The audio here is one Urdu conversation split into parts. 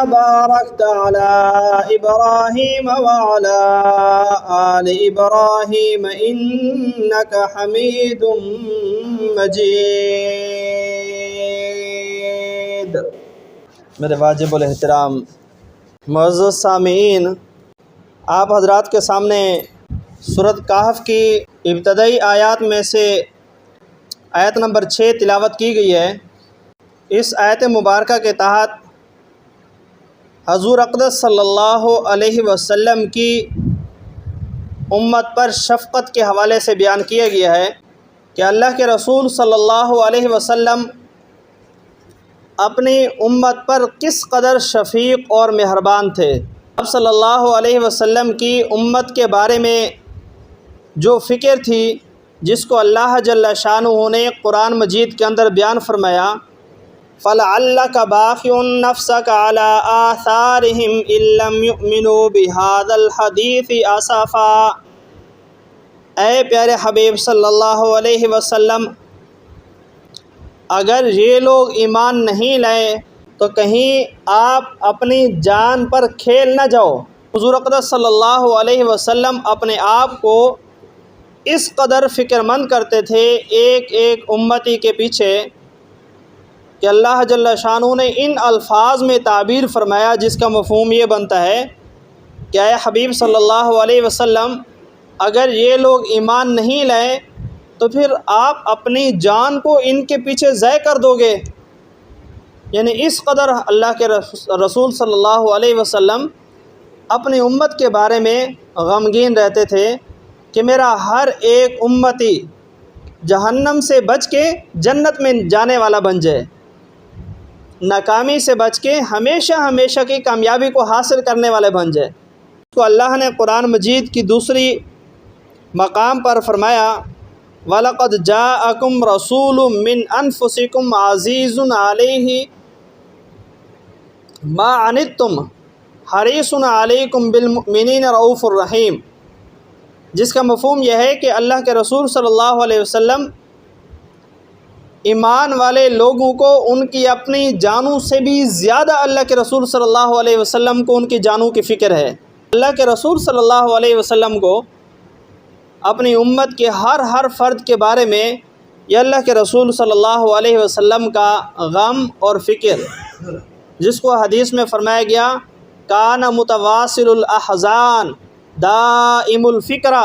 باركت على إبراهيم وعلى آل إبراهيم إنك حميد مجيد۔ میرے واجب الاحترام معزز سامعین، آپ حضرات کے سامنے سورۃ کہف کی ابتدائی آیات میں سے آیت نمبر 6 تلاوت کی گئی ہے۔ اس آیت مبارکہ کے تحت حضور اقدس صلی اللہ علیہ وسلم کی امت پر شفقت کے حوالے سے بیان کیا گیا ہے کہ اللہ کے رسول صلی اللہ علیہ وسلم اپنی امت پر کس قدر شفیق اور مہربان تھے۔ آپ صلی اللہ علیہ وسلم کی امت کے بارے میں جو فکر تھی، جس کو اللہ جل شانہ نے قرآن مجید کے اندر بیان فرمایا، فَلَعَلَّكَ بَاخِعٌ نَفْسَكَ عَلَىٰ آثَارِهِمْ إِن لَّمْ يُؤْمِنُوا بِهَٰذَا الْحَدِيثِ أَسَفًا۔ اے پیارے حبیب صلی اللہ علیہ وسلم، اگر یہ لوگ ایمان نہیں لائیں تو کہیں آپ اپنی جان پر کھیل نہ جاؤ۔ حضور اقدس صلی اللہ علیہ وسلم اپنے آپ کو اس قدر فکر مند کرتے تھے ایک ایک امتی کے پیچھے کہ اللہ جل شانہ نے ان الفاظ میں تعبیر فرمایا، جس کا مفہوم یہ بنتا ہے کہ اے حبیب صلی اللہ علیہ وسلم، اگر یہ لوگ ایمان نہیں لائیں تو پھر آپ اپنی جان کو ان کے پیچھے ضائع کر دو گے۔ یعنی اس قدر اللہ کے رسول صلی اللہ علیہ وسلم اپنی امت کے بارے میں غمگین رہتے تھے کہ میرا ہر ایک امتی جہنم سے بچ کے جنت میں جانے والا بن جائے، ناکامی سے بچ کے ہمیشہ ہمیشہ کی کامیابی کو حاصل کرنے والے بن جائے۔ تو اللہ نے قرآن مجید کی دوسری مقام پر فرمایا، وَلَقَدْ جَاءَكُمْ رَسُولٌ مِّنْ أَنفُسِكُمْ عَزِيزٌ عَلَيْهِ مَا عَنِتُّمْ حَرِيصٌ عَلَيْكُمْ بِالْمُؤْمِنِينَ رَءُوفٌ رَحِيمٌ، جس کا مفہوم یہ ہے کہ اللہ کے رسول صلی اللہ علیہ وسلم ایمان والے لوگوں کو ان کی اپنی جانوں سے بھی زیادہ اللہ کے رسول صلی اللہ علیہ وسلم کو ان کی جانوں کی فکر ہے۔ اللہ کے رسول صلی اللہ علیہ وسلم کو اپنی امت کے ہر فرد کے بارے میں یہ اللہ کے رسول صلی اللہ علیہ وسلم کا غم اور فکر، جس کو حدیث میں فرمایا گیا، کان متواصل الاحزان دائم الفکرہ،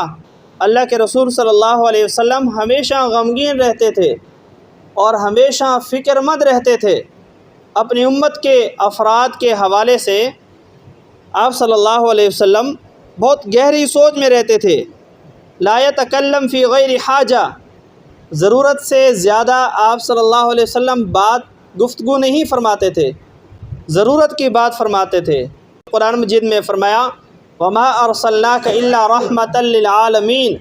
اللہ کے رسول صلی اللہ علیہ وسلم ہمیشہ غمگین رہتے تھے اور ہمیشہ فکر مند رہتے تھے۔ اپنی امت کے افراد کے حوالے سے آپ صلی اللہ علیہ وسلم بہت گہری سوچ میں رہتے تھے۔ لا يتکلم فی غیر حاجہ، ضرورت سے زیادہ آپ صلی اللہ علیہ وسلم گفتگو نہیں فرماتے تھے، ضرورت کی بات فرماتے تھے۔ قرآن مجید میں فرمایا، وَمَا أَرْسَلْنَاكَ إِلَّا رَحْمَةً لِّلْعَالَمِينَ،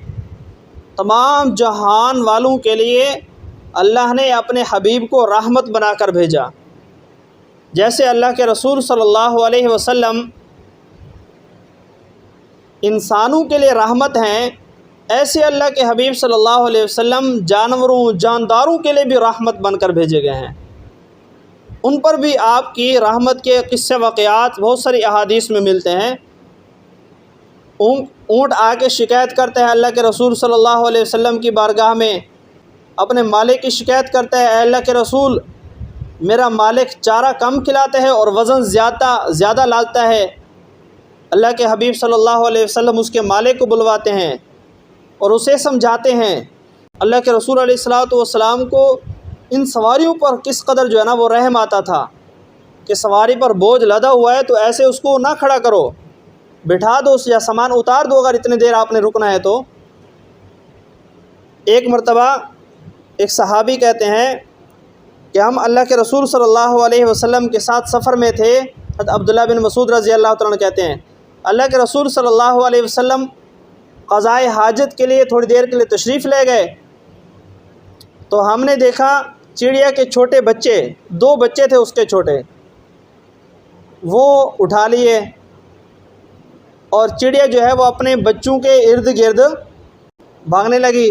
تمام جہان والوں کے لیے اللہ نے اپنے حبیب کو رحمت بنا کر بھیجا۔ جیسے اللہ کے رسول صلی اللہ علیہ وسلم انسانوں کے لیے رحمت ہیں، ایسے اللہ کے حبیب صلی اللہ علیہ وسلم جانوروں جانداروں کے لیے بھی رحمت بن کر بھیجے گئے ہیں۔ ان پر بھی آپ کی رحمت کے قصے واقعات بہت ساری احادیث میں ملتے ہیں۔ اونٹ آ کے شکایت کرتے ہیں اللہ کے رسول صلی اللہ علیہ وسلم کی بارگاہ میں، اپنے مالک کی شکایت کرتا ہے، اے اللہ کے رسول، میرا مالک چارہ کم کھلاتا ہے اور وزن زیادہ لاتا ہے۔ اللہ کے حبیب صلی اللہ علیہ وسلم اس کے مالک کو بلواتے ہیں اور اسے سمجھاتے ہیں۔ اللہ کے رسول علیہ السلام کو ان سواریوں پر کس قدر جو ہے نا وہ رحم آتا تھا کہ سواری پر بوجھ لدا ہوا ہے تو ایسے اس کو نہ کھڑا کرو، بٹھا دو یا سامان اتار دو اگر اتنی دیر آپ نے رکنا ہے تو۔ ایک مرتبہ ایک صحابی کہتے ہیں کہ ہم اللہ کے رسول صلی اللہ علیہ وسلم کے ساتھ سفر میں تھے۔ عبداللہ بن مسعود رضی اللہ تعالیٰ عنہ کہتے ہیں، اللہ کے رسول صلی اللہ علیہ وسلم قضائے حاجت کے لیے تھوڑی دیر کے لیے تشریف لے گئے تو ہم نے دیکھا چڑیا کے چھوٹے بچے، 2 بچے تھے اس کے چھوٹے، وہ اٹھا لیے اور چڑیا جو ہے وہ اپنے بچوں کے ارد گرد بھاگنے لگی۔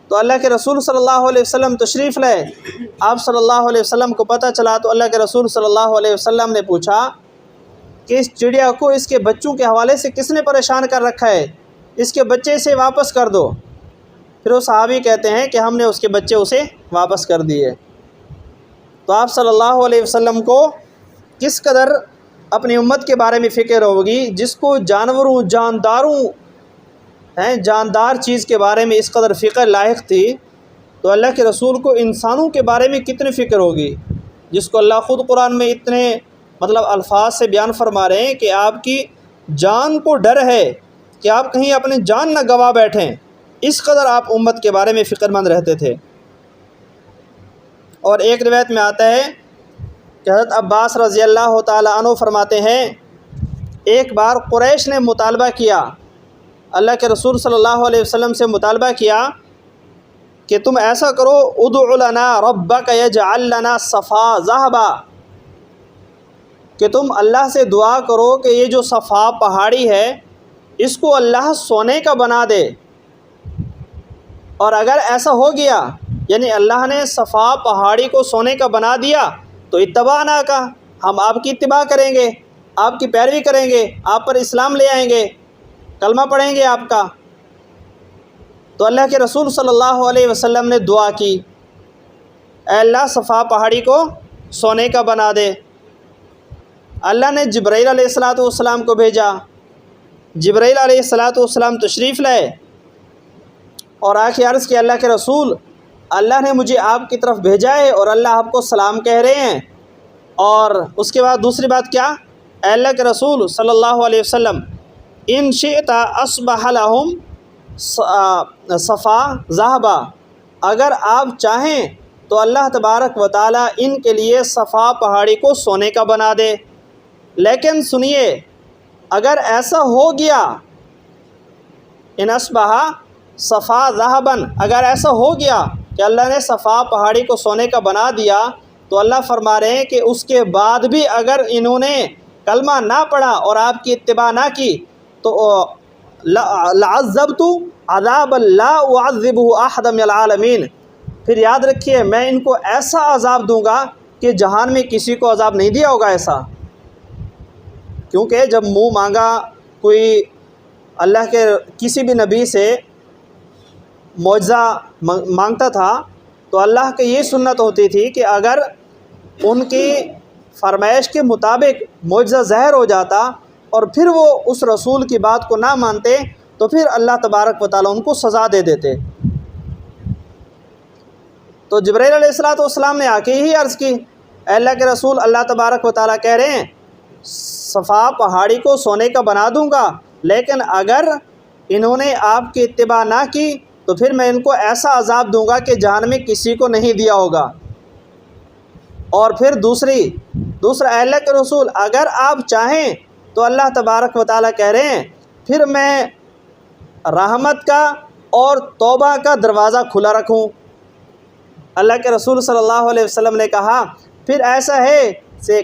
تو اللہ کے رسول صلی اللہ علیہ وسلم تشریف لائے. آپ صلی اللہ علیہ وسلم کو پتہ چلا تو اللہ کے رسول صلی اللہ علیہ وسلم نے پوچھا کہ اس چڑیا کو اس کے بچوں کے حوالے سے کس نے پریشان کر رکھا ہے، اس کے بچے اسے واپس کر دو. پھر وہ صحابی کہتے ہیں کہ ہم نے اس کے بچے اسے واپس کر دیے. تو آپ صلی اللہ علیہ وسلم کو کس قدر اپنی امت کے بارے میں فکر ہوگی، جس کو جانوروں جاندار چیز کے بارے میں اس قدر فکر لاحق تھی، تو اللہ کے رسول کو انسانوں کے بارے میں کتنی فکر ہوگی، جس کو اللہ خود قرآن میں اتنے الفاظ سے بیان فرما رہے ہیں کہ آپ کی جان کو ڈر ہے کہ آپ کہیں اپنی جان نہ گوا بیٹھیں. اس قدر آپ امت کے بارے میں فکر مند رہتے تھے. اور ایک روایت میں آتا ہے کہ حضرت عباس رضی اللہ تعالی عنہ فرماتے ہیں ایک بار قریش نے مطالبہ کیا، اللہ کے رسول صلی اللہ علیہ وسلم سے مطالبہ کیا کہ تم ایسا کرو، ادع لنا ربک یجعل لنا صفا ذہبا، کہ تم اللہ سے دعا کرو کہ یہ جو صفا پہاڑی ہے اس کو اللہ سونے کا بنا دے. اور اگر ایسا ہو گیا، یعنی اللہ نے صفا پہاڑی کو سونے کا بنا دیا، تو اتبعنا کا، ہم آپ کی اتباع کریں گے، آپ کی پیروی کریں گے، آپ پر اسلام لے آئیں گے، کلمہ پڑھیں گے آپ کا. تو اللہ کے رسول صلی اللہ علیہ وسلم نے دعا کی، اے اللہ صفا پہاڑی کو سونے کا بنا دے. اللہ نے جبرائیل علیہ السلام کو بھیجا. جبرائیل علیہ السلام تشریف لائے اور آ کے عرض کیا، اللہ کے رسول، اللہ نے مجھے آپ کی طرف بھیجا ہے اور اللہ آپ کو سلام کہہ رہے ہیں. اور اس کے بعد دوسری بات کیا، اے اللہ کے رسول صلی اللہ علیہ وسلم، ان شئت اصبح لهم صفا ذہبا، اگر آپ چاہیں تو اللہ تبارک و تعالیٰ ان کے لیے صفا پہاڑی کو سونے کا بنا دے. لیکن سنیے، اگر ایسا ہو گیا، ان اصبح صفا ذہبا، اگر ایسا ہو گیا کہ اللہ نے صفا پہاڑی کو سونے کا بنا دیا، تو اللہ فرما رہے ہیں کہ اس کے بعد بھی اگر انہوں نے کلمہ نہ پڑھا اور آپ کی اتباع نہ کی تو لعذبت عذابا لا اعذبه احد من العالمین، پھر یاد رکھیے میں ان کو ایسا عذاب دوں گا کہ جہان میں کسی کو عذاب نہیں دیا ہوگا ایسا. کیونکہ جب منہ مانگا کوئی اللہ کے کسی بھی نبی سے معجزہ مانگتا تھا تو اللہ کی یہ سنت ہوتی تھی کہ اگر ان کی فرمائش کے مطابق معجزہ ظاہر ہو جاتا اور پھر وہ اس رسول کی بات کو نہ مانتے تو پھر اللہ تبارک و تعالیٰ ان کو سزا دے دیتے. تو جبرائیل علیہ السلام نے آ کے ہی عرض کی، اے اللہ کے رسول، اللہ تبارک و تعالیٰ کہہ رہے ہیں صفا پہاڑی کو سونے کا بنا دوں گا، لیکن اگر انہوں نے آپ کی اتباع نہ کی تو پھر میں ان کو ایسا عذاب دوں گا کہ جہان میں کسی کو نہیں دیا ہوگا. اور پھر دوسرا اے اللہ کے رسول، اگر آپ چاہیں تو اللہ تبارک و تعالیٰ کہہ رہے ہیں پھر میں رحمت کا اور توبہ کا دروازہ کھلا رکھوں. اللہ کے رسول صلی اللہ علیہ وسلم نے کہا پھر ایسا ہے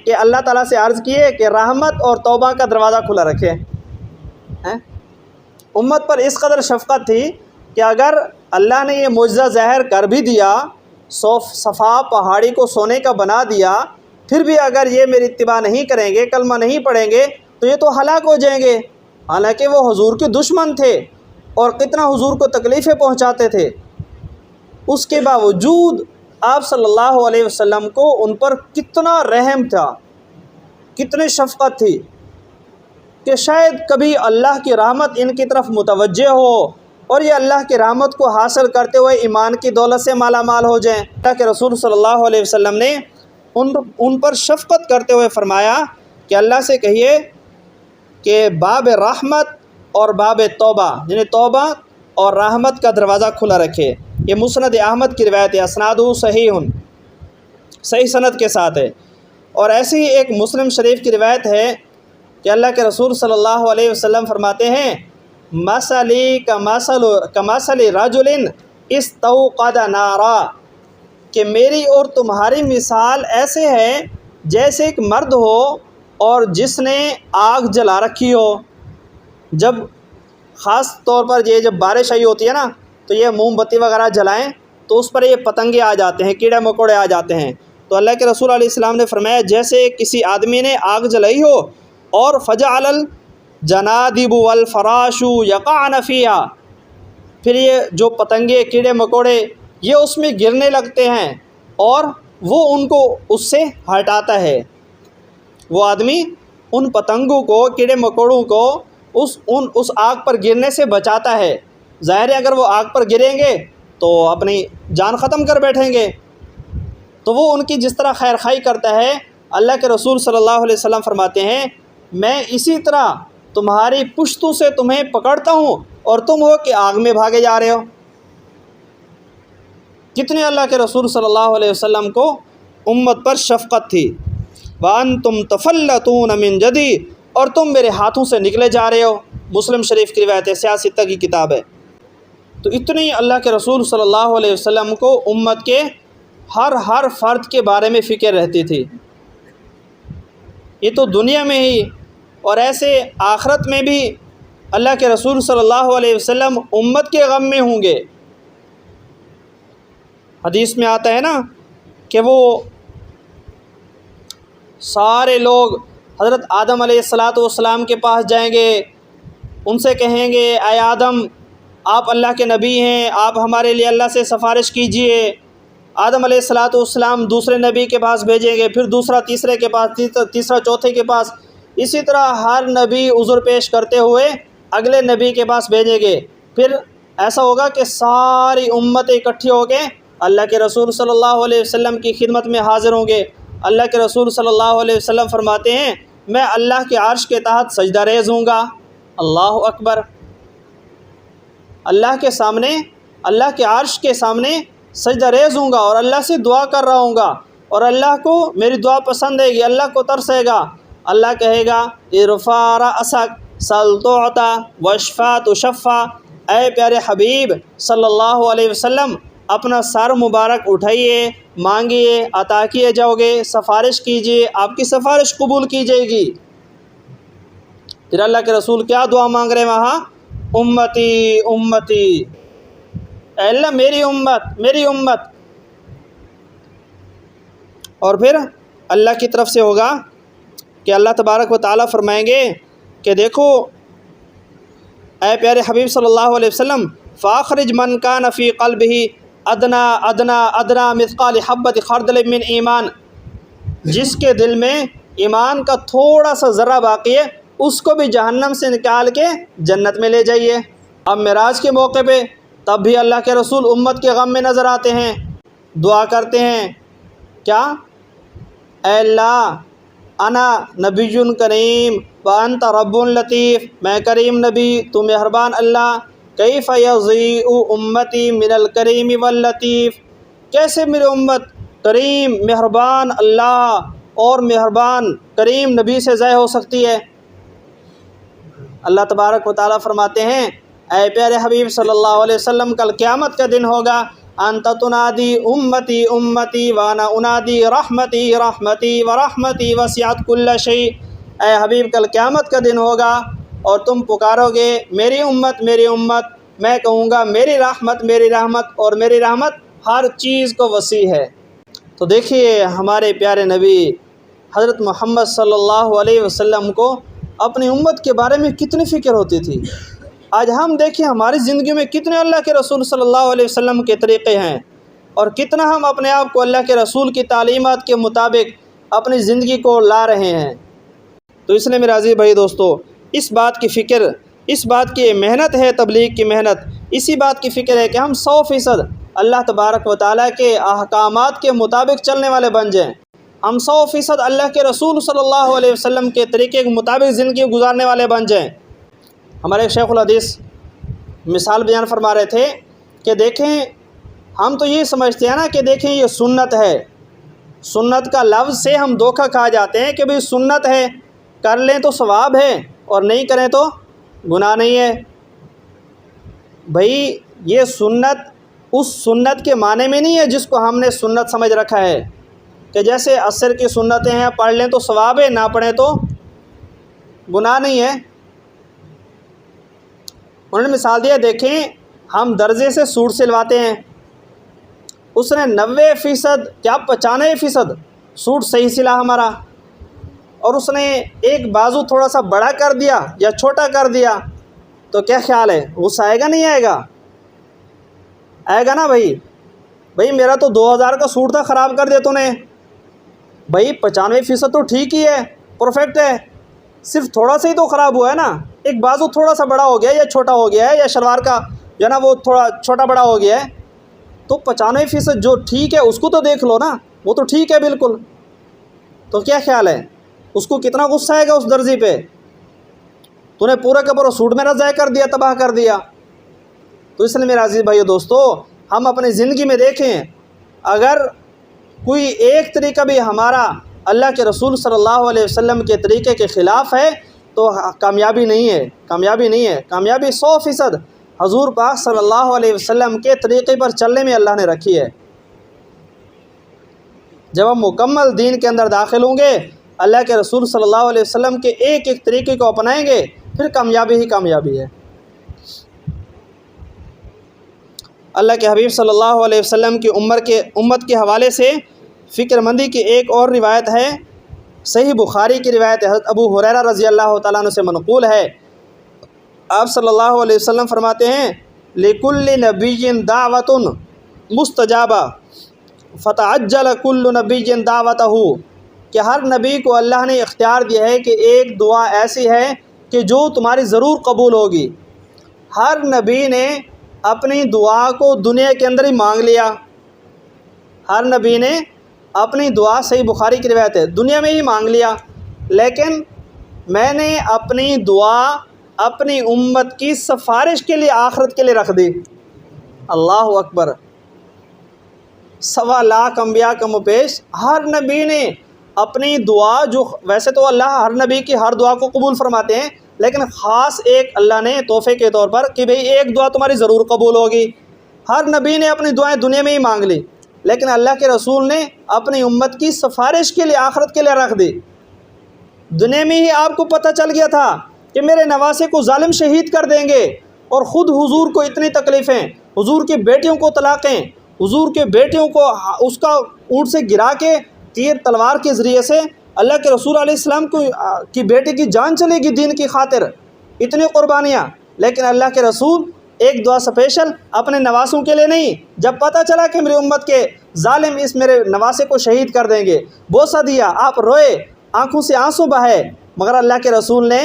کہ اللہ تعالیٰ سے عرض کیے کہ رحمت اور توبہ کا دروازہ کھلا رکھے. امت پر اس قدر شفقت تھی کہ اگر اللہ نے یہ معجزہ ظاہر کر بھی دیا، صفا پہاڑی کو سونے کا بنا دیا، پھر بھی اگر یہ میری اتباع نہیں کریں گے، کلمہ نہیں پڑھیں گے تو یہ تو ہلاک ہو جائیں گے. حالانکہ وہ حضور کے دشمن تھے اور کتنا حضور کو تکلیفیں پہنچاتے تھے، اس کے باوجود آپ صلی اللہ علیہ وسلم کو ان پر کتنا رحم تھا، کتنی شفقت تھی کہ شاید کبھی اللہ کی رحمت ان کی طرف متوجہ ہو اور یہ اللہ کی رحمت کو حاصل کرتے ہوئے ایمان کی دولت سے مالا مال ہو جائیں. اللہ کے رسول صلی اللہ علیہ وسلم نے ان پر شفقت کرتے ہوئے فرمایا کہ اللہ سے کہیے کہ باب رحمت اور باب توبہ، یعنی توبہ اور رحمت کا دروازہ کھلا رکھے. یہ مسند احمد کی روایت ہے، اسنادہ صحیح سند کے ساتھ ہے. اور ایسی ہی ایک مسلم شریف کی روایت ہے کہ اللہ کے رسول صلی اللہ علیہ وسلم فرماتے ہیں مثلی کمثل رجل استوقد نارا، کہ میری اور تمہاری مثال ایسے ہے جیسے ایک مرد ہو اور جس نے آگ جلا رکھی ہو. جب خاص طور پر جب بارش آئی ہوتی ہے نا تو یہ موم بتی وغیرہ جلائیں تو اس پر یہ پتنگے آ جاتے ہیں، کیڑے مکوڑے آ جاتے ہیں۔ تو اللہ کے رسول علیہ السلام نے فرمایا جیسے کسی آدمی نے آگ جلائی ہو اور فجعل الجنادب والفراش یقعن فیہا، پھر یہ جو پتنگے کیڑے مکوڑے یہ اس میں گرنے لگتے ہیں اور وہ ان کو اس سے ہٹاتا ہے، وہ آدمی ان پتنگوں کو کیڑے مکوڑوں کو اس آگ پر گرنے سے بچاتا ہے۔ ظاہر ہے اگر وہ آگ پر گریں گے تو اپنی جان ختم کر بیٹھیں گے، تو وہ ان کی جس طرح خیر خواہی کرتا ہے، اللہ کے رسول صلی اللہ علیہ وسلم فرماتے ہیں میں اسی طرح تمہاری پشتوں سے تمہیں پکڑتا ہوں اور تم ہو کہ آگ میں بھاگے جا رہے ہو۔ کتنے اللہ کے رسول صلی اللہ علیہ وسلم کو امت پر شفقت تھی۔ وَأَنْتُمْ تَفَلَّتُونَ مِنْ جَدِي، اور تم میرے ہاتھوں سے نکلے جا رہے ہو۔ مسلم شریف کی روایت ہے، سیاستہ کی کتاب ہے۔ تو اتنی اللہ کے رسول صلی اللہ علیہ وسلم کو امت کے ہر فرد کے بارے میں فکر رہتی تھی۔ یہ تو دنیا میں ہی، اور ایسے آخرت میں بھی اللہ کے رسول صلی اللہ علیہ وسلم امت کے غم میں ہوں گے۔ حدیث میں آتا ہے نا کہ وہ سارے لوگ حضرت آدم علیہ السلام کے پاس جائیں گے، ان سے کہیں گے اے آدم آپ اللہ کے نبی ہیں، آپ ہمارے لیے اللہ سے سفارش کیجئے۔ آدم علیہ السلام دوسرے نبی کے پاس بھیجیں گے، پھر دوسرا تیسرے کے پاس، تیسرا چوتھے کے پاس، اسی طرح ہر نبی عذر پیش کرتے ہوئے اگلے نبی کے پاس بھیجیں گے۔ پھر ایسا ہوگا کہ ساری امتیں اکٹھی ہو کے اللہ کے رسول صلی اللہ علیہ وسلم کی خدمت میں حاضر ہوں گے۔ اللہ کے رسول صلی اللہ علیہ وسلم فرماتے ہیں میں اللہ کے عرش کے تحت سجدہ ریز ہوں گا۔ اللہ اکبر، اللہ کے سامنے، اللہ کے عرش کے سامنے سجدہ ریز ہوں گا اور اللہ سے دعا کر رہا ہوں گا، اور اللہ کو میری دعا پسند ہے گی، اللہ کو ترسے گا۔ اللہ کہے گا ارفع رأسک سل تعطی واشفع تشفع، اے پیارے حبیب صلی اللہ علیہ وسلم اپنا سر مبارک اٹھائیے، مانگیے عطا کیے جاؤ گے، سفارش کیجیے آپ کی سفارش قبول کی جائے گی۔ پھر اللہ کے رسول کیا دعا مانگ رہے ہیں وہاں؟ امتی امتی، اے اللہ میری امت میری امت۔ اور پھر اللہ کی طرف سے ہوگا کہ اللہ تبارک و تعالیٰ فرمائیں گے کہ دیکھو اے پیارے حبیب صلی اللہ علیہ وسلم فاخرج من کان فی قلبہ ادنا ادنا ادنا مثقال حبۃ خردل من ایمان، جس کے دل میں ایمان کا تھوڑا سا ذرہ باقی ہے اس کو بھی جہنم سے نکال کے جنت میں لے جائیے۔ اب معراج کے موقع پہ تب بھی اللہ کے رسول امت کے غم میں نظر آتے ہیں، دعا کرتے ہیں کیا؟ اے اللہ انا نبی کریم وانت رب لطیف، میں کریم نبی تو مہربان اللہ، کیف یضیء امتی من الکریم واللطیف، کیسے میری امت کریم مہربان اللہ اور مہربان کریم نبی سے ضائع ہو سکتی ہے؟ اللہ تبارک و تعالیٰ فرماتے ہیں اے پیارے حبیب صلی اللہ علیہ وسلم کل قیامت کا دن ہوگا، انت تنادی امتی امتی وانا انادی رحمتی رحمتی ورحمتی وسعت کل شیء، اے حبیب کل قیامت کا دن ہوگا اور تم پکارو گے میری امت میری امت، میں کہوں گا میری رحمت اور میری رحمت ہر چیز کو وسیع ہے۔ تو دیکھیے ہمارے پیارے نبی حضرت محمد صلی اللہ علیہ وسلم کو اپنی امت کے بارے میں کتنی فکر ہوتی تھی۔ آج ہم دیکھیں ہماری زندگی میں کتنے اللہ کے رسول صلی اللہ علیہ وسلم کے طریقے ہیں، اور کتنا ہم اپنے آپ کو اللہ کے رسول کی تعلیمات کے مطابق اپنی زندگی کو لا رہے ہیں۔ تو اس لیے میرے عزیز بھائی دوستو، اس بات کی فکر، اس بات کی محنت ہے تبلیغ کی محنت، اسی بات کی فکر ہے کہ ہم 100% اللہ تبارک و تعالیٰ کے احکامات کے مطابق چلنے والے بن جائیں، ہم 100% اللہ کے رسول صلی اللہ علیہ وسلم کے طریقے کے مطابق زندگی گزارنے والے بن جائیں۔ ہمارے شیخ الحدیث مثال بیان فرما رہے تھے کہ دیکھیں ہم تو یہ سمجھتے ہیں نا کہ دیکھیں یہ سنت ہے، سنت کا لفظ سے ہم دھوکہ کھا جاتے ہیں کہ بھئی سنت ہے، کر لیں تو ثواب ہے اور نہیں کریں تو گناہ نہیں ہے۔ بھئی یہ سنت اس سنت کے معنی میں نہیں ہے جس کو ہم نے سنت سمجھ رکھا ہے کہ جیسے عصر کی سنتیں ہیں، پڑھ لیں تو ثواب ہے، نہ پڑھیں تو گناہ نہیں ہے۔ انہوں نے مثال دیا دیکھیں ہم درزے سے سوٹ سلواتے ہیں، اس نے 90% کیا 95% سوٹ صحیح سلا ہمارا، اور اس نے ایک بازو تھوڑا سا بڑا کر دیا یا چھوٹا کر دیا، تو کیا خیال ہے، غصہ آئے گا نہیں آئے گا؟ آئے گا نا بھائی میرا تو 2000 کا سوٹ تھا، خراب کر دیا تو نے۔ بھائی 95% تو ٹھیک ہی ہے، پرفیکٹ ہے، صرف تھوڑا سا ہی تو خراب ہوا ہے نا، ایک بازو تھوڑا سا بڑا ہو گیا یا چھوٹا ہو گیا ہے، یا شلوار کا جو ہے نا وہ تھوڑا چھوٹا بڑا ہو گیا ہے، تو 95% جو ٹھیک ہے اس کو تو دیکھ لو نا، وہ تو ٹھیک ہے بالکل۔ تو کیا خیال ہے، اس کو کتنا غصہ آئے گا اس درزی پہ؟ تو نے پورا کا پورا سوٹ میرا ضائع کر دیا، تباہ کر دیا۔ تو اس لیے میرے عزیز بھائیو دوستو، ہم اپنی زندگی میں دیکھیں، اگر کوئی ایک طریقہ بھی ہمارا اللہ کے رسول صلی اللہ علیہ وسلم کے طریقے کے خلاف ہے تو کامیابی نہیں ہے، کامیابی نہیں ہے۔ کامیابی 100% حضور پاک صلی اللہ علیہ وسلم کے طریقے پر چلنے میں اللہ نے رکھی ہے۔ جب ہم مکمل دین کے اندر داخل ہوں گے، اللہ کے رسول صلی اللہ علیہ وسلم کے ایک ایک طریقے کو اپنائیں گے، پھر کامیابی ہی کامیابی ہے۔ اللہ کے حبیب صلی اللہ علیہ وسلم کی امت کے حوالے سے فکر مندی کی ایک اور روایت ہے، صحیح بخاری کی روایت ہے، حضرت ابو ہریرہ رضی اللہ تعالیٰ عنہ سے منقول ہے۔ آپ صلی اللہ علیہ وسلم فرماتے ہیں، لِكُلِّ نَبِيٍّ دَعْوَةٌ مُسْتَجَابَةٌ فَتَعَجَّلَ كُلُّ نَبِيٍّ دَعْوَتَهُ، کہ ہر نبی کو اللہ نے اختیار دیا ہے کہ ایک دعا ایسی ہے کہ جو تمہاری ضرور قبول ہوگی۔ ہر نبی نے اپنی دعا کو دنیا کے اندر ہی مانگ لیا، ہر نبی نے اپنی دعا، صحیح بخاری کی روایت ہے، دنیا میں ہی مانگ لیا، لیکن میں نے اپنی دعا اپنی امت کی سفارش کے لیے آخرت کے لیے رکھ دی۔ اللہ اکبر! 1.25 لاکھ انبیاء کا مپیش ہر نبی نے اپنی دعا، جو ویسے تو اللہ ہر نبی کی ہر دعا کو قبول فرماتے ہیں، لیکن خاص ایک اللہ نے تحفے کے طور پر کہ بھئی ایک دعا تمہاری ضرور قبول ہوگی، ہر نبی نے اپنی دعائیں دنیا میں ہی مانگ لی، لیکن اللہ کے رسول نے اپنی امت کی سفارش کے لیے آخرت کے لیے رکھ دی۔ دنیا میں ہی آپ کو پتہ چل گیا تھا کہ میرے نواسے کو ظالم شہید کر دیں گے، اور خود حضور کو اتنی تکلیفیں، حضور کی بیٹیوں کو طلاقیں، حضور کے بیٹیوں کو اس کا اونٹ سے گرا کے تیر تلوار کے ذریعے سے اللہ کے رسول علیہ السلام کی بیٹی کی جان چلے گی دین کی خاطر، اتنی قربانیاں، لیکن اللہ کے رسول ایک دعا اسپیشل اپنے نواسوں کے لیے نہیں، جب پتہ چلا کہ میری امت کے ظالم اس میرے نواسے کو شہید کر دیں گے، بوسہ دیا، آپ روئے، آنکھوں سے آنسو بہائے، مگر اللہ کے رسول نے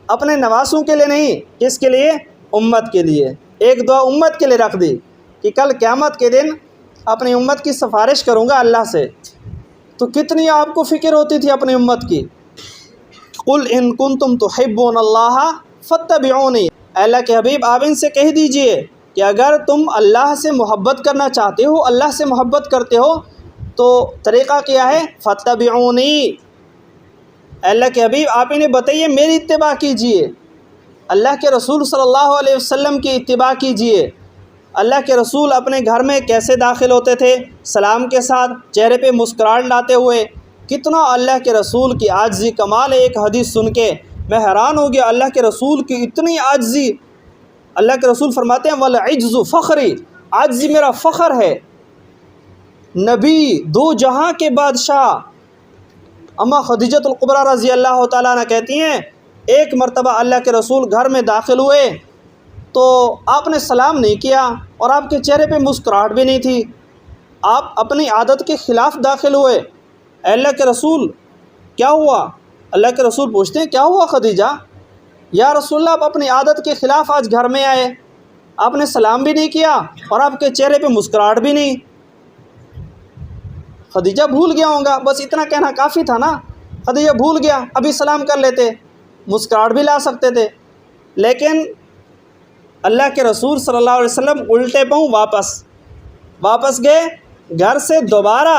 اپنے نواسوں کے لیے نہیں، کس کے لیے؟ امت کے لیے ایک دعا امت کے لیے رکھ دی کہ کل قیامت کے دن اپنی امت کی سفارش کروں گا اللہ سے۔ تو کتنی آپ کو فکر ہوتی تھی اپنی امت کی۔ قُلْ إِن كُنتُمْ تُحِبُّونَ اللَّهَ فَاتَّبِعُونِي، اللہ کے حبیب آپ ان سے کہہ دیجئے کہ اگر تم اللہ سے محبت کرنا چاہتے ہو، اللہ سے محبت کرتے ہو، تو طریقہ کیا ہے؟ فَاتَّبِعُونِي، اللہ کے حبیب آپ انہیں بتائیے میری اتباع کیجئے، اللہ کے رسول صلی اللہ علیہ وسلم کی اتباع کیجئے۔ اللہ کے رسول اپنے گھر میں کیسے داخل ہوتے تھے؟ سلام کے ساتھ، چہرے پہ مسکراہٹ لاتے ہوئے۔ کتنا اللہ کے رسول کی عاجزی کمال ہے۔ ایک حدیث سن کے میں حیران ہو گیا، اللہ کے رسول کی اتنی عاجزی۔ اللہ کے رسول فرماتے ہیں وَالْعِجْزُ فَخْرِي، عاجزی میرا فخر ہے۔ نبی، دو جہاں کے بادشاہ اما خدیجۃ الکبریٰ رضی اللہ تعالیٰ عنہ کہتی ہیں، ایک مرتبہ اللہ کے رسول گھر میں داخل ہوئے تو آپ نے سلام نہیں کیا اور آپ کے چہرے پہ مسکراہٹ بھی نہیں تھی، آپ اپنی عادت کے خلاف داخل ہوئے۔ اے اللہ کے رسول کیا ہوا؟ اللہ کے رسول پوچھتے ہیں کیا ہوا خدیجہ؟ یا رسول اللہ آپ اپنی عادت کے خلاف آج گھر میں آئے، آپ نے سلام بھی نہیں کیا اور آپ کے چہرے پہ مسکراہٹ بھی نہیں۔ خدیجہ بھول گیا ہوں گا، بس اتنا کہنا کافی تھا نا، خدیجہ بھول گیا، ابھی سلام کر لیتے، مسکراہٹ بھی لا سکتے تھے، لیکن اللہ کے رسول صلی اللہ علیہ وسلم الٹے پاؤں واپس گئے، گھر سے دوبارہ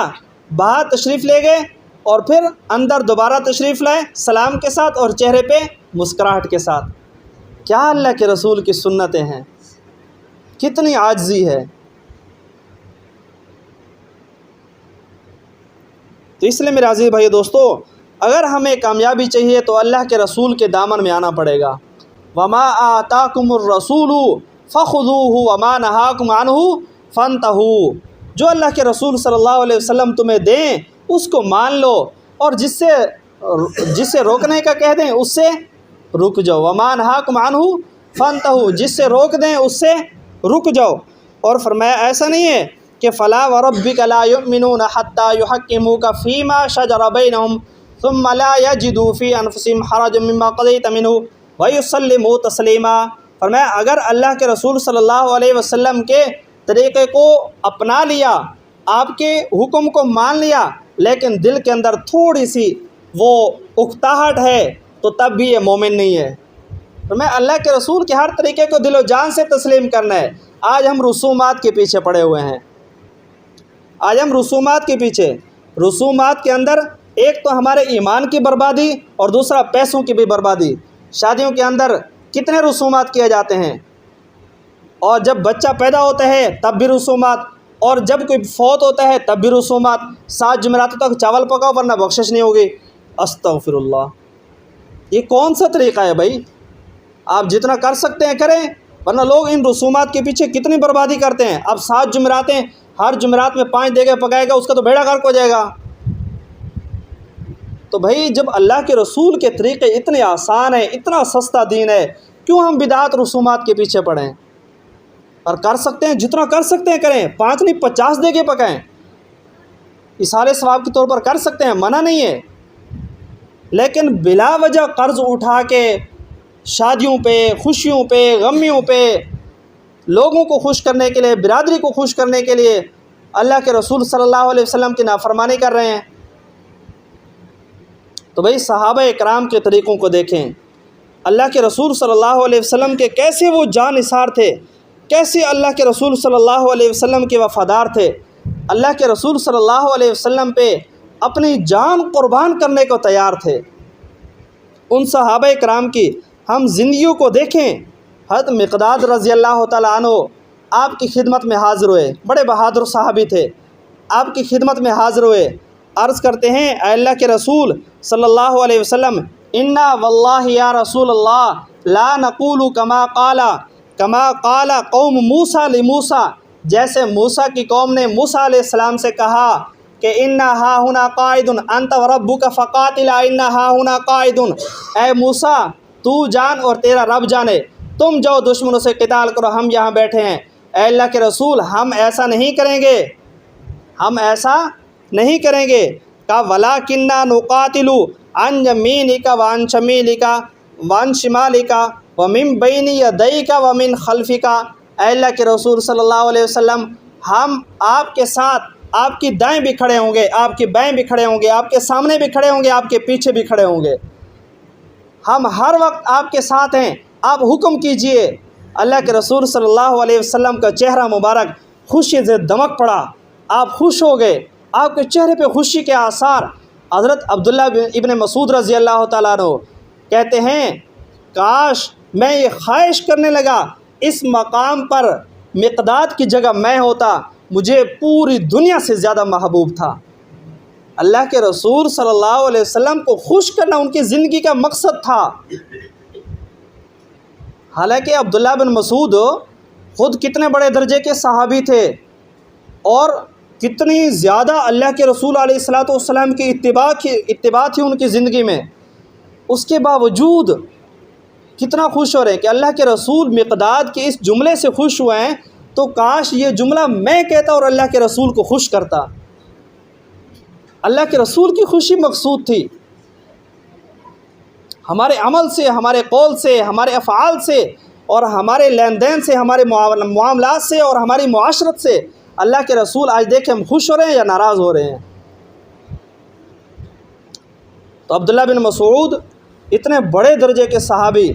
باہر تشریف لے گئے اور پھر اندر دوبارہ تشریف لائے سلام کے ساتھ اور چہرے پہ مسکراہٹ کے ساتھ۔ کیا اللہ کے رسول کی سنتیں ہیں، کتنی عاجزی ہے۔ تو اس لیے میرے عزیز بھائی دوستو، اگر ہمیں کامیابی چاہیے تو اللہ کے رسول کے دامن میں آنا پڑے گا۔ وَمَا آتَاكُمُ الرَّسُولُ فخذوہ وما نہاکم عنہ فانتہوا، جو اللہ کے رسول صلی اللہ علیہ وسلم تمہیں دیں اس کو مان لو، اور جس سے روکنے کا کہہ دیں اس سے رک جاؤ، وما نہاکم عنہ فانتہوا، جس سے روک دیں اس سے رک جاؤ۔ اور فرمایا ایسا نہیں ہے کہ فلا وربک لا یؤمنون حتی یحکموک فیما شجر بینہم ثم لا یجدوا فی انفسہم حرجا مما قضیت منہ ویسلموا تسلیما۔ فرمایا اگر اللہ کے رسول صلی اللہ علیہ وسلم کے طریقے کو اپنا لیا، آپ کے حکم کو مان لیا، لیکن دل کے اندر تھوڑی سی وہ اکتاہٹ ہے تو تب بھی یہ مومن نہیں ہے۔ فرمایا اللہ کے رسول کے ہر طریقے کو دل و جان سے تسلیم کرنا ہے۔ آج ہم رسومات کے پیچھے پڑے ہوئے ہیں، آج ہم رسومات کے پیچھے، رسومات کے اندر ایک تو ہمارے ایمان کی بربادی اور دوسرا پیسوں کی بھی بربادی۔ شادیوں کے اندر کتنے رسومات کیے جاتے ہیں، اور جب بچہ پیدا ہوتا ہے تب بھی رسومات، اور جب کوئی فوت ہوتا ہے تب بھی رسومات۔ 7 جمعراتوں تک چاول پکاؤ ورنہ بخشش نہیں ہوگی۔ استغفر اللہ، یہ کون سا طریقہ ہے بھائی؟ آپ جتنا کر سکتے ہیں کریں، ورنہ لوگ ان رسومات کے پیچھے کتنی بربادی کرتے ہیں۔ اب 7 جمعراتیں، ہر جمعرات میں 5 دیگیں پکائے گا، اس کا تو بیڑا غرق ہو جائے گا۔ تو بھائی جب اللہ کے رسول کے طریقے اتنے آسان ہیں، اتنا سستا دین ہے، کیوں ہم بدعات رسومات کے پیچھے پڑیں؟ اور کر سکتے ہیں جتنا کر سکتے ہیں کریں، 5 نہیں 50 دیگیں پکائیں، اثار ثواب کے طور پر کر سکتے ہیں، منع نہیں ہے۔ لیکن بلا وجہ قرض اٹھا کے شادیوں پہ، خوشیوں پہ، غمیوں پہ، لوگوں کو خوش کرنے کے لیے، برادری کو خوش کرنے کے لیے اللہ کے رسول صلی اللہ علیہ وسلم کی نافرمانی کر رہے ہیں۔ تو بھئی صحابہ اکرام کے طریقوں کو دیکھیں، اللہ کے رسول صلی اللہ علیہ وسلم کے کیسے وہ جان نثار تھے، کیسے اللہ کے رسول صلی اللہ علیہ وسلم کے وفادار تھے، اللہ کے رسول صلی اللہ علیہ وسلم پہ اپنی جان قربان کرنے کو تیار تھے۔ ان صحابہ اکرام کی ہم زندگیوں کو دیکھیں۔ حضرت مقداد رضی اللہ تعالیٰ عنہ آپ کی خدمت میں حاضر ہوئے، بڑے بہادر صحابی تھے، آپ کی خدمت میں حاضر ہوئے، عرض کرتے ہیں اے اللہ کے رسول صلی اللہ علیہ وسلم، انا واللہ یا رسول اللہ لا نقول کما قال قوم موسیٰ لموسیٰ، جیسے موسیٰ کی قوم نے موسیٰ علیہ السلام سے کہا کہ انا ہا ہنا قاعد انت وربک فقاتلا انا ہا ہنا قاعد، اے موسیٰ تو جان اور تیرا رب جانے، تم جاؤ دشمنوں سے قتال کرو، ہم یہاں بیٹھے ہیں۔ اے اللہ کے رسول ہم ایسا نہیں کریں گے، ہم ایسا نہیں کریں گے۔ کہا وَلَٰكِنَّا نُقَاتِلُ عَنْ يَمِينِكَ وَعَنْ شَمَالِكَ وَعَنْ شِمَالِكَ وَمِنْ بَيْنِ يَدَيْكَ وَمِنْ خَلْفِكَ، اے اللہ کے رسول صلی اللہ علیہ وسلم ہم آپ کے ساتھ، آپ کی دائیں بھی کھڑے ہوں گے، آپ کی بائیں بھی کھڑے ہوں گے، آپ کے سامنے بھی کھڑے ہوں گے، آپ کے پیچھے بھی کھڑے ہوں گے، ہم ہر وقت آپ کے ساتھ ہیں، آپ حکم کیجئے۔ اللہ کے رسول صلی اللہ علیہ وسلم کا چہرہ مبارک خوشی سے دمک پڑا، آپ خوش ہو گئے، آپ کے چہرے پہ خوشی کے آثار۔ حضرت عبداللہ ابن مسعود رضی اللہ تعالیٰ عنہ کہتے ہیں کاش میں یہ خواہش کرنے لگا اس مقام پر مقداد کی جگہ میں ہوتا، مجھے پوری دنیا سے زیادہ محبوب تھا۔ اللہ کے رسول صلی اللہ علیہ وسلم کو خوش کرنا ان کی زندگی کا مقصد تھا۔ حالانکہ عبداللہ بن مسعود خود کتنے بڑے درجے کے صحابی تھے، اور کتنی زیادہ اللہ کے رسول علیہ الصلوۃ والسلام کی اتباع تھی ان کی زندگی میں، اس کے باوجود کتنا خوش ہو رہے ہیں کہ اللہ کے رسول مقداد کے اس جملے سے خوش ہوئے ہیں، تو کاش یہ جملہ میں کہتا اور اللہ کے رسول کو خوش کرتا۔ اللہ کے رسول کی خوشی مقصود تھی۔ ہمارے عمل سے، ہمارے قول سے، ہمارے افعال سے، اور ہمارے لین دین سے، ہمارے معاملات سے، اور ہماری معاشرت سے اللہ کے رسول آج دیکھیں ہم خوش ہو رہے ہیں یا ناراض ہو رہے ہیں۔ تو عبداللہ بن مسعود اتنے بڑے درجے کے صحابی،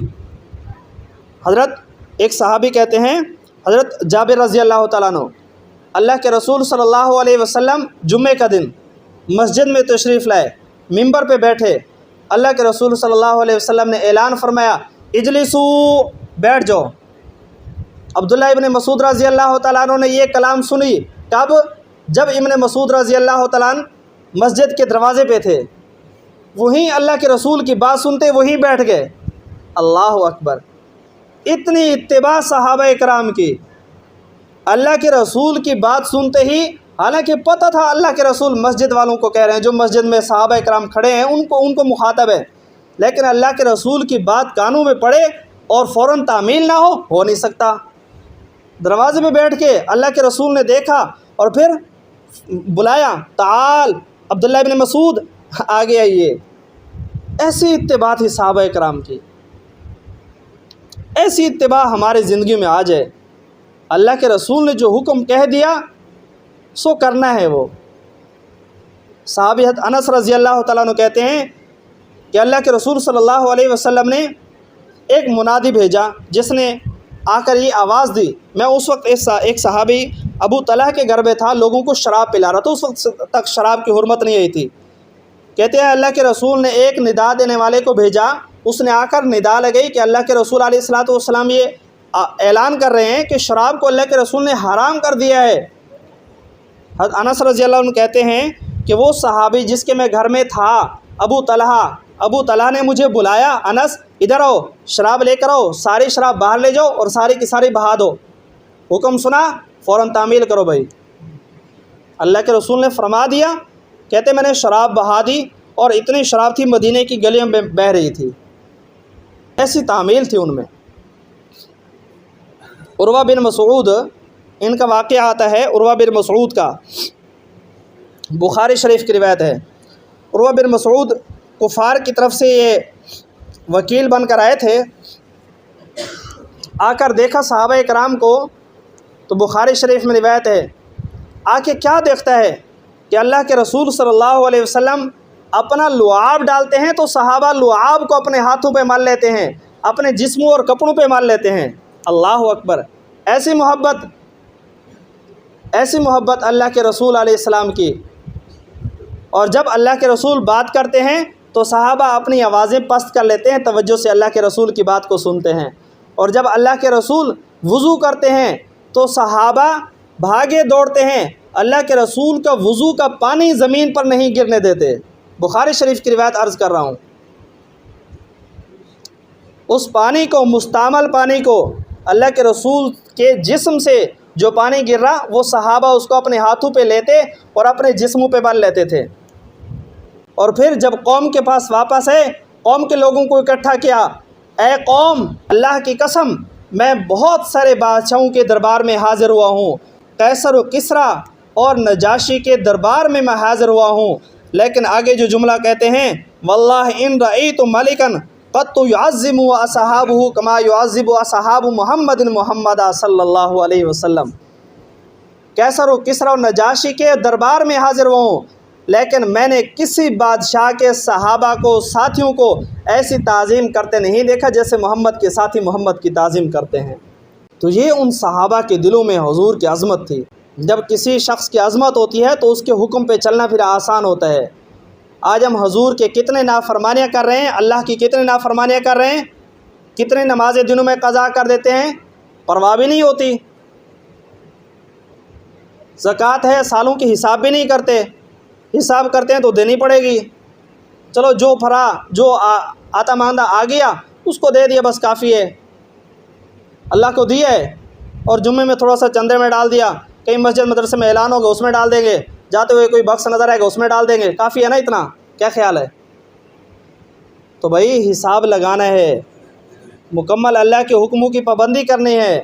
حضرت ایک صحابی کہتے ہیں حضرت جابر رضی اللہ تعالیٰ عنہ، اللہ کے رسول صلی اللہ علیہ وسلم جمعے کا دن مسجد میں تشریف لائے، ممبر پہ بیٹھے، اللہ کے رسول صلی اللہ علیہ وسلم نے اعلان فرمایا اجلسو، بیٹھ جاؤ۔ عبداللہ ابن مسعود رضی اللہ تعالیٰ عنہ نے یہ کلام سنی، کب؟ جب ابن مسعود رضی اللہ تعالیٰ عنہ مسجد کے دروازے پہ تھے، وہیں اللہ کے رسول کی بات سنتے وہیں بیٹھ گئے۔ اللہ اکبر! اتنی اتباع صحابہ کرام کی، اللہ کے رسول کی بات سنتے ہی، حالانکہ پتہ تھا اللہ کے رسول مسجد والوں کو کہہ رہے ہیں، جو مسجد میں صحابہ کرام کھڑے ہیں ان کو مخاطب ہے، لیکن اللہ کے رسول کی بات کانوں میں پڑے اور فوراً تعمیل نہ ہو نہیں سکتا۔ دروازے پہ بیٹھ کے اللہ کے رسول نے دیکھا اور پھر بلایا، تعال عبداللہ ابن مسعود آگے آئیے۔ ایسی اتباع تھی صحابہ کرام کی، ایسی اتباع ہماری زندگی میں آ جائے۔ اللہ کے رسول نے جو حکم کہہ دیا سو کرنا ہے۔ وہ صحابی انس رضی اللہ تعالیٰ عنہ کہتے ہیں کہ اللہ کے رسول صلی اللہ علیہ وسلم نے ایک منادی بھیجا جس نے آ کر یہ آواز دی۔ میں اس وقت ایک صحابی ابو طلحہ کے گھر میں تھا، لوگوں کو شراب پلا رہا تھا، اس وقت تک شراب کی حرمت نہیں آئی تھی۔ کہتے ہیں اللہ کے رسول نے ایک ندا دینے والے کو بھیجا، اس نے آ کر ندا لگائی کہ اللہ کے رسول علیہ الصلوۃ والسلام یہ اعلان کر رہے ہیں کہ شراب کو اللہ کے رسول نے حرام کر دیا ہے۔ حضرت انس رضی اللہ عنہ کہتے ہیں کہ وہ صحابی جس کے میں گھر میں تھا، ابو طلحہ نے مجھے بلایا، انس ادھر آؤ، شراب لے کر آؤ، ساری شراب باہر لے جاؤ اور ساری کی ساری بہا دو۔ حکم سنا، فوراً تعمیل کرو بھائی۔ اللہ کے رسول نے فرما دیا، کہتے میں نے شراب بہا دی اور اتنی شراب تھی مدینہ کی گلیوں میں بہہ رہی تھی، ایسی تعمیل تھی ان میں۔ عروہ بن مسعود، ان کا واقعہ آتا ہے عروہ بن مسعود کا، بخاری شریف کی روایت ہے۔ عروہ بن مسعود کفار کی طرف سے یہ وکیل بن کر آئے تھے، آ کر دیکھا صحابہ کرام کو، تو بخاری شریف میں روایت ہے، آ کے کیا دیکھتا ہے کہ اللہ کے رسول صلی اللہ علیہ وسلم اپنا لعاب ڈالتے ہیں تو صحابہ لعاب کو اپنے ہاتھوں پہ مال لیتے ہیں، اپنے جسموں اور کپڑوں پہ مال لیتے ہیں۔ اللہ اکبر! ایسی محبت اللہ کے رسول علیہ السلام کی۔ اور جب اللہ کے رسول بات کرتے ہیں تو صحابہ اپنی آوازیں پست کر لیتے ہیں، توجہ سے اللہ کے رسول کی بات کو سنتے ہیں۔ اور جب اللہ کے رسول وضو کرتے ہیں تو صحابہ بھاگے دوڑتے ہیں، اللہ کے رسول کا وضو کا پانی زمین پر نہیں گرنے دیتے۔ بخاری شریف کی روایت عرض کر رہا ہوں۔ اس پانی کو، مستعمل پانی کو، اللہ کے رسول کے جسم سے جو پانی گر رہا وہ صحابہ اس کو اپنے ہاتھوں پہ لیتے اور اپنے جسموں پہ بال لیتے تھے۔ اور پھر جب قوم کے پاس واپس آئے، قوم کے لوگوں کو اکٹھا کیا، اے قوم، اللہ کی قسم میں بہت سارے بادشاہوں کے دربار میں حاضر ہوا ہوں، قیصر و کسریٰ اور نجاشی کے دربار میں حاضر ہوا ہوں، لیکن آگے جو جملہ کہتے ہیں، واللہ ان رأیت ملکا قد يعظم اصحابہ کما يعظم اصحاب محمد صلی اللہ علیہ وسلم۔ قیصر و کسریٰ اور نجاشی کے دربار میں حاضر ہوا ہوں، لیکن میں نے کسی بادشاہ کے صحابہ کو، ساتھیوں کو ایسی تعظیم کرتے نہیں دیکھا جیسے محمد کے ساتھی محمد کی تعظیم کرتے ہیں۔ تو یہ ان صحابہ کے دلوں میں حضور کی عظمت تھی۔ جب کسی شخص کی عظمت ہوتی ہے تو اس کے حکم پہ چلنا پھر آسان ہوتا ہے۔ آج ہم حضور کے کتنے نافرمانیاں کر رہے ہیں، اللہ کی کتنے نافرمانیاں کر رہے ہیں، کتنے نمازیں دنوں میں قضا کر دیتے ہیں، پرواہ بھی نہیں ہوتی۔ زکوٰۃ ہے، سالوں کی حساب بھی نہیں کرتے، حساب کرتے ہیں تو دینی پڑے گی، چلو جو آتا ماندہ آ گیا اس کو دے دیا بس کافی ہے، اللہ کو دیا ہے اور جمعے میں تھوڑا سا چندے میں ڈال دیا، کہیں مسجد مدرسے میں اعلان ہوگا اس میں ڈال دیں گے، جاتے ہوئے کوئی بکس نظر آئے گا اس میں ڈال دیں گے، کافی ہے نا اتنا؟ کیا خیال ہے؟ تو بھائی حساب لگانا ہے، مکمل اللہ کے حکموں کی پابندی کرنی ہے۔